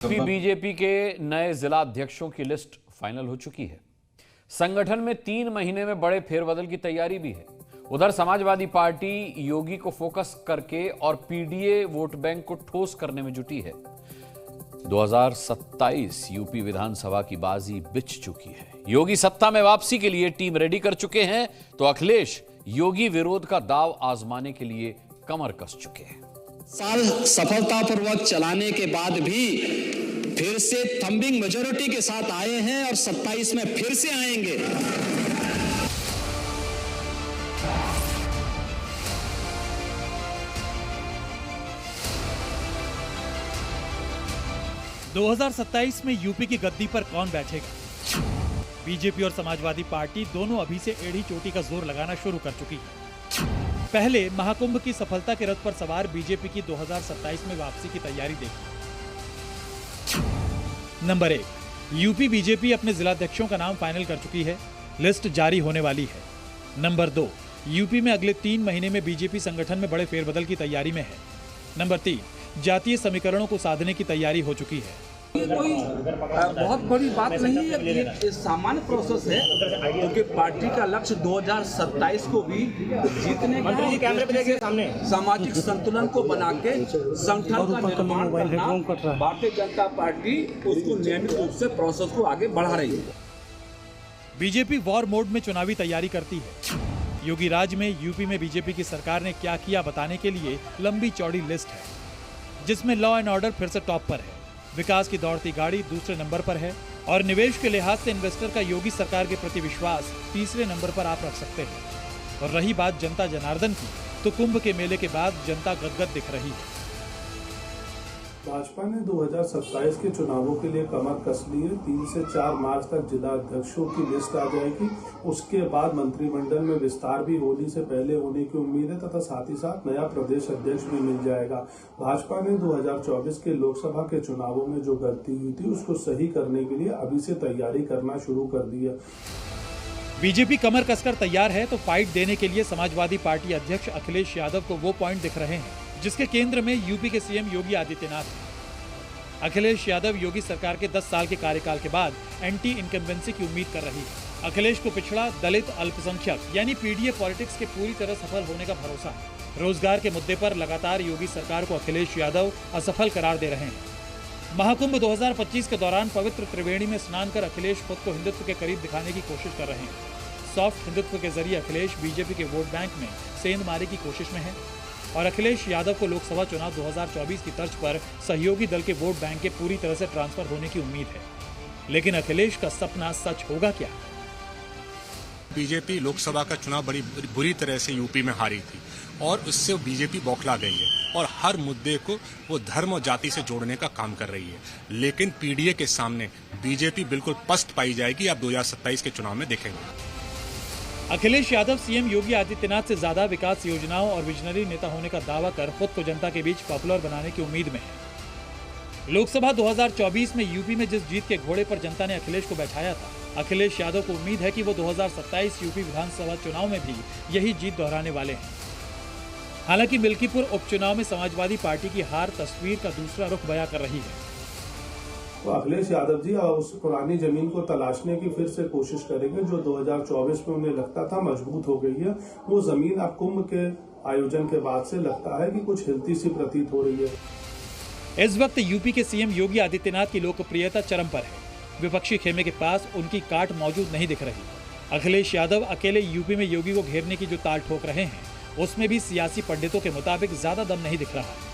BJP के नए जिला अध्यक्षों की लिस्ट फाइनल हो चुकी है। संगठन में 3 महीने में बड़े फेरबदल की तैयारी भी है। उधर समाजवादी पार्टी योगी को फोकस करके और पीडीए वोट बैंक को ठोस करने में जुटी है। 2027 यूपी विधानसभा की बाजी बिछ चुकी है। योगी सत्ता में वापसी के लिए टीम रेडी कर चुके हैं, तो अखिलेश योगी विरोध का दांव आजमाने के लिए कमर कस चुके हैं। साल सफलतापूर्वक चलाने के बाद भी फिर से थंबिंग मेजॉरिटी के साथ आए हैं और 27 में फिर से आएंगे। (2027) में यूपी की गद्दी पर कौन बैठेगा? बीजेपी और समाजवादी पार्टी दोनों अभी से एड़ी चोटी का जोर लगाना शुरू कर चुकी है। पहले महाकुंभ की सफलता के रथ पर सवार बीजेपी की 2027 में वापसी की तैयारी देखी। नंबर 1, यूपी बीजेपी अपने जिलाध्यक्षों का नाम फाइनल कर चुकी है। लिस्ट जारी होने वाली है। नंबर 2, यूपी में अगले 3 महीने में बीजेपी संगठन में बड़े फेरबदल की तैयारी में है। नंबर 3, जातीय समीकरणों को साधने की तैयारी हो चुकी है। ये कोई बहुत बड़ी बात नहीं है, ये सामान्य प्रोसेस है, क्योंकि पार्टी का लक्ष्य 2027 को भी जीतने का, सामाजिक संतुलन को बना के संगठन का निर्माण करना। भारतीय जनता पार्टी उसको नियमित रूप से प्रोसेस को आगे बढ़ा रही है। बीजेपी वॉर मोड में चुनावी तैयारी करती है। योगी राज में यूपी में बीजेपी की सरकार ने क्या किया बताने के लिए लंबी चौड़ी लिस्ट है, जिसमें लॉ एंड ऑर्डर फिर से टॉप पर है, विकास की दौड़ती गाड़ी दूसरे नंबर पर है और निवेश के लिहाज से इन्वेस्टर का योगी सरकार के प्रति विश्वास तीसरे नंबर पर आप रख सकते हैं। और रही बात जनता जनार्दन की, तो कुंभ के मेले के बाद जनता गदगद दिख रही है। भाजपा ने 2027 के चुनावों के लिए कमर कस ली है। 3 से 4 मार्च तक जिला अध्यक्षों की लिस्ट आ जाएगी। उसके बाद मंत्रिमंडल में विस्तार भी होली से पहले होने की उम्मीद है तथा साथ ही साथ नया प्रदेश अध्यक्ष भी मिल जाएगा। भाजपा ने 2024 के लोकसभा के चुनावों में जो गलती हुई थी उसको सही करने के लिए अभी से तैयारी करना शुरू कर दी है। बीजेपी कमर कसकर तैयार है, तो फाइट देने के लिए समाजवादी पार्टी अध्यक्ष अखिलेश यादव को वो पॉइंट दिख रहे हैं जिसके केंद्र में यूपी के सीएम योगी आदित्यनाथ हैं। अखिलेश यादव योगी सरकार के 10 साल के कार्यकाल के बाद एंटी इनकम्बेंसी की उम्मीद कर रही है। अखिलेश को पिछड़ा, दलित, अल्पसंख्यक यानी पीडीए पॉलिटिक्स के पूरी तरह सफल होने का भरोसा है। रोजगार के मुद्दे पर लगातार योगी सरकार को अखिलेश यादव असफल करार दे रहे हैं। महाकुंभ 2025 के दौरान पवित्र त्रिवेणी में स्नान कर अखिलेश खुद को हिंदुत्व के करीब दिखाने की कोशिश कर रहे हैं। सॉफ्ट हिंदुत्व के जरिए अखिलेश बीजेपी के वोट बैंक में सेंध की कोशिश में है और अखिलेश यादव को लोकसभा चुनाव 2024 की तर्ज पर सहयोगी दल के वोट बैंक के पूरी तरह से ट्रांसफर होने की उम्मीद है। लेकिन अखिलेश का सपना सच होगा क्या? बीजेपी लोकसभा का चुनाव बड़ी बुरी तरह से यूपी में हारी थी और उससे बीजेपी बौखला गई है और हर मुद्दे को वो धर्म और जाति से जोड़ने का काम कर रही है। लेकिन पीडीए के सामने बीजेपी बिल्कुल पस्त पाई जाएगी, आप 2027 के चुनाव में देखेंगे। अखिलेश यादव सीएम योगी आदित्यनाथ से ज्यादा विकास योजनाओं और विजनरी नेता होने का दावा कर खुद को जनता के बीच पॉपुलर बनाने की उम्मीद में है। लोकसभा 2024 में यूपी में जिस जीत के घोड़े पर जनता ने अखिलेश को बैठाया था, अखिलेश यादव को उम्मीद है कि वो 2027 यूपी विधानसभा चुनाव में भी यही जीत दोहराने वाले हैं। हालांकि मिल्कीपुर उपचुनाव में समाजवादी पार्टी की हार तस्वीर का दूसरा रुख बयां कर रही है। तो अखिलेश यादव जी उस पुरानी जमीन को तलाशने की फिर से कोशिश करेंगे जो 2024 में उन्हें लगता था मजबूत हो गई है। वो जमीन अब कुंभ के आयोजन के बाद से लगता है कि कुछ हिलती सी प्रतीत हो रही है। इस वक्त यूपी के सीएम योगी आदित्यनाथ की लोकप्रियता चरम पर है। विपक्षी खेमे के पास उनकी काट मौजूद नहीं दिख रही। अखिलेश यादव अकेले यूपी में योगी को घेरने की जो ताल ठोक रहे हैं, उसमें भी सियासी पंडितों के मुताबिक ज्यादा दम नहीं दिख रहा।